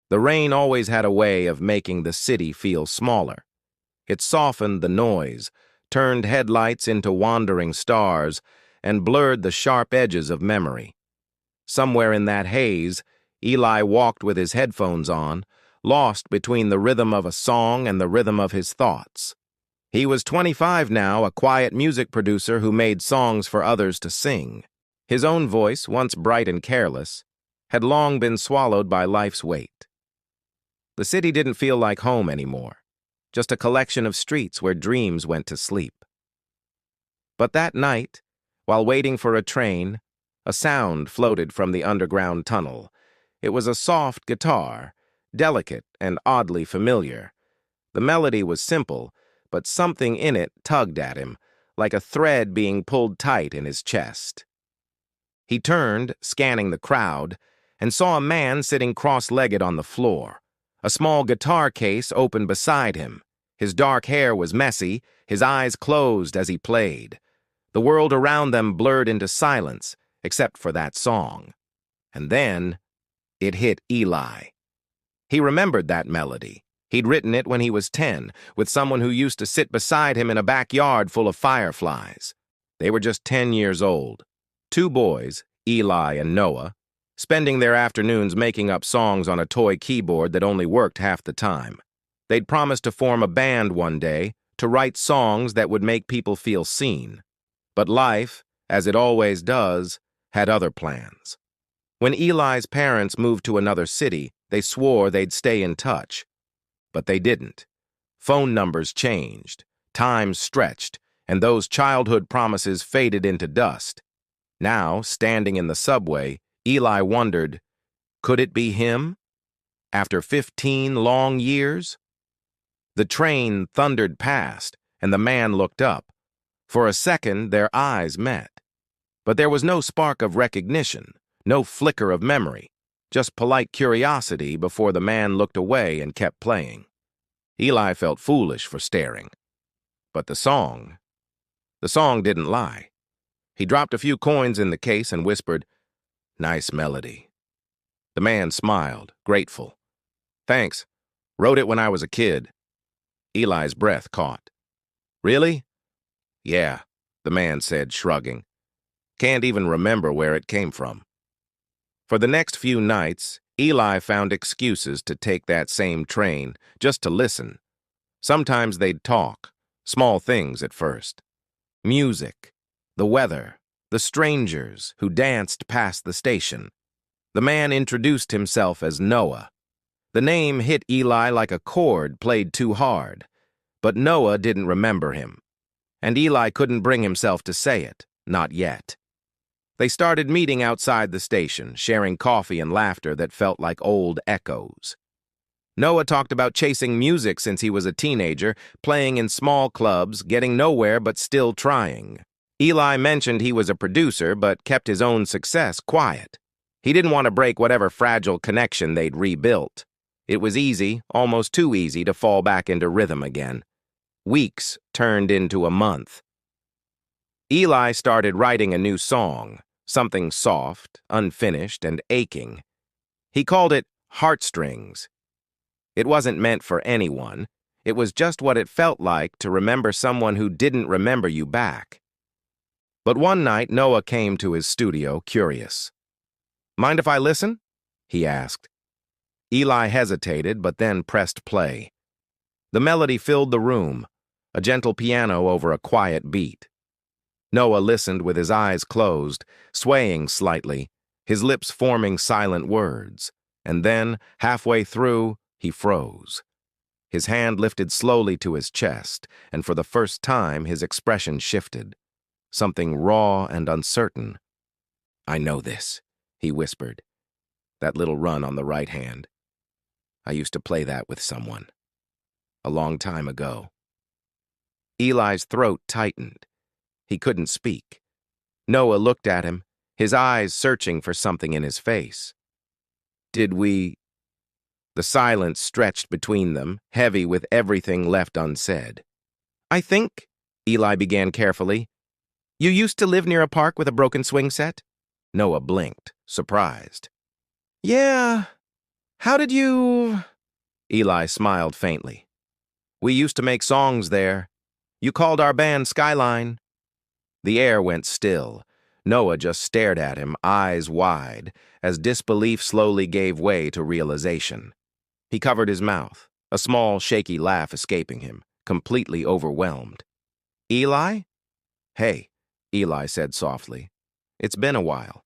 The rain always had a way of making the city feel smaller. It softened the noise, turned headlights into wandering stars, and blurred the sharp edges of memory. Somewhere in that haze, Eli walked with his headphones on, lost between the rhythm of a song and the rhythm of his thoughts. He was 25 now, a quiet music producer who made songs for others to sing. His own voice, once bright and careless, had long been swallowed by life's weight. The city didn't feel like home anymore, just a collection of streets where dreams went to sleep. But that night, while waiting for a train, a sound floated from the underground tunnel. It was a soft guitar, delicate and oddly familiar. The melody was simple, but something in it tugged at him, like a thread being pulled tight in his chest. He turned, scanning the crowd, and saw a man sitting cross-legged on the floor. A small guitar case open beside him. His dark hair was messy, his eyes closed as he played. The world around them blurred into silence, except for that song. And then, it hit Eli. He remembered that melody. He'd written it when he was 10, with someone who used to sit beside him in a backyard full of fireflies. They were just 10 years old. Two boys, Eli and Noah, spending their afternoons making up songs on a toy keyboard that only worked half the time. They'd promised to form a band one day, to write songs that would make people feel seen. But life, as it always does, had other plans. When Eli's parents moved to another city, they swore they'd stay in touch. But they didn't. Phone numbers changed, times stretched, and those childhood promises faded into dust. Now, standing in the subway, Eli wondered, could it be him? After 15 long years? The train thundered past, and the man looked up. For a second, their eyes met. But there was no spark of recognition, no flicker of memory, just polite curiosity before the man looked away and kept playing. Eli felt foolish for staring. But the song didn't lie. He dropped a few coins in the case and whispered, "Nice melody." The man smiled, grateful. "Thanks. Wrote it when I was a kid." Eli's breath caught. "Really?" "Yeah," the man said, shrugging. "Can't even remember where it came from." For the next few nights, Eli found excuses to take that same train, just to listen. Sometimes they'd talk, small things at first. Music, the weather, the strangers who danced past the station. The man introduced himself as Noah. The name hit Eli like a chord played too hard, but Noah didn't remember him. And Eli couldn't bring himself to say it, not yet. They started meeting outside the station, sharing coffee and laughter that felt like old echoes. Noah talked about chasing music since he was a teenager, playing in small clubs, getting nowhere but still trying. Eli mentioned he was a producer but kept his own success quiet. He didn't want to break whatever fragile connection they'd rebuilt. It was easy, almost too easy, to fall back into rhythm again. Weeks turned into a month. Eli started writing a new song, something soft, unfinished, and aching. He called it Heartstrings. It wasn't meant for anyone. It was just what it felt like to remember someone who didn't remember you back. But one night, Noah came to his studio, curious. "Mind if I listen?" he asked. Eli hesitated, but then pressed play. The melody filled the room, a gentle piano over a quiet beat. Noah listened with his eyes closed, swaying slightly, his lips forming silent words, and then, halfway through, he froze. His hand lifted slowly to his chest, and for the first time his expression shifted, something raw and uncertain. "I know this," he whispered. "That little run on the right hand. I used to play that with someone. A long time ago." Eli's throat tightened. He couldn't speak. Noah looked at him, his eyes searching for something in his face. "Did we—" The silence stretched between them, heavy with everything left unsaid. "I think," Eli began carefully, "you used to live near a park with a broken swing set?" Noah blinked, surprised. "Yeah." How did you... Eli smiled faintly. We used to make songs there. You called our band Skyline. The air went still. Noah just stared at him, eyes wide, as disbelief slowly gave way to realization. He covered his mouth, a small, shaky laugh escaping him, completely overwhelmed. Eli? Hey, Eli said softly. It's been a while.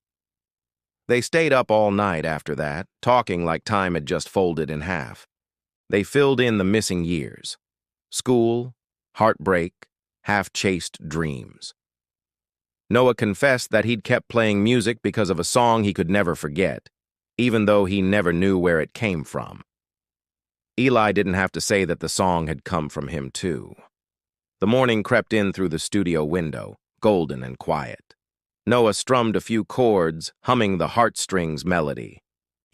They stayed up all night after that, talking like time had just folded in half. They filled in the missing years. School, heartbreak, half-chased dreams. Noah confessed that he'd kept playing music because of a song he could never forget, even though he never knew where it came from. Eli didn't have to say that the song had come from him, too. The morning crept in through the studio window, golden and quiet. Noah strummed a few chords, humming the heartstrings melody.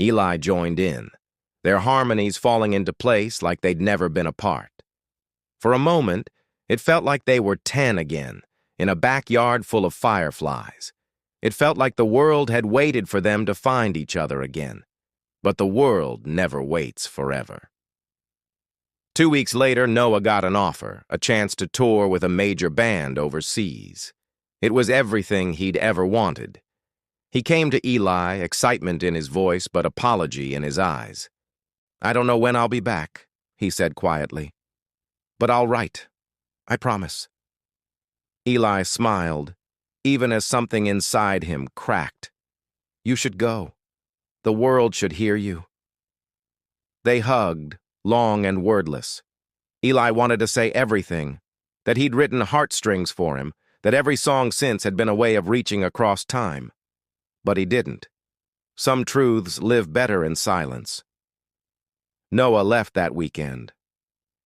Eli joined in, their harmonies falling into place like they'd never been apart. For a moment, it felt like they were 10 again, in a backyard full of fireflies. It felt like the world had waited for them to find each other again. But the world never waits forever. 2 weeks later, Noah got an offer, a chance to tour with a major band overseas. It was everything he'd ever wanted. He came to Eli, excitement in his voice but apology in his eyes. I don't know when I'll be back, he said quietly. But I'll write. I promise. Eli smiled, even as something inside him cracked. You should go. The world should hear you. They hugged, long and wordless. Eli wanted to say everything, that he'd written heartstrings for him, that every song since had been a way of reaching across time. But he didn't. Some truths live better in silence. Noah left that weekend.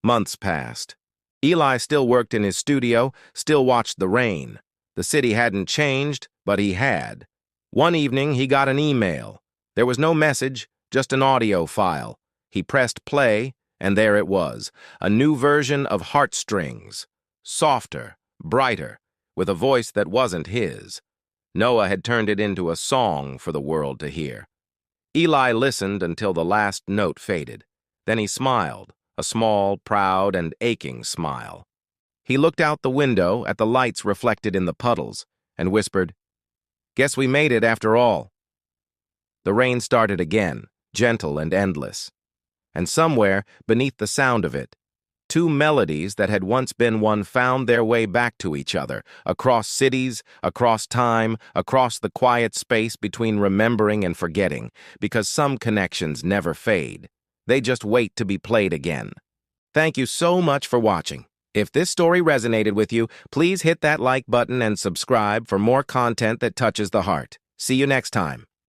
Months passed. Eli still worked in his studio, still watched the rain. The city hadn't changed, but he had. One evening, he got an email. There was no message, just an audio file. He pressed play, and there it was, a new version of Heartstrings. Softer, brighter, with a voice that wasn't his. Noah had turned it into a song for the world to hear. Eli listened until the last note faded. Then he smiled, a small, proud, and aching smile. He looked out the window at the lights reflected in the puddles and whispered, Guess we made it after all. The rain started again, gentle and endless. And somewhere, beneath the sound of it, two melodies that had once been one found their way back to each other, across cities, across time, across the quiet space between remembering and forgetting, because some connections never fade. They just wait to be played again. Thank you so much for watching. If this story resonated with you, please hit that like button and subscribe for more content that touches the heart. See you next time.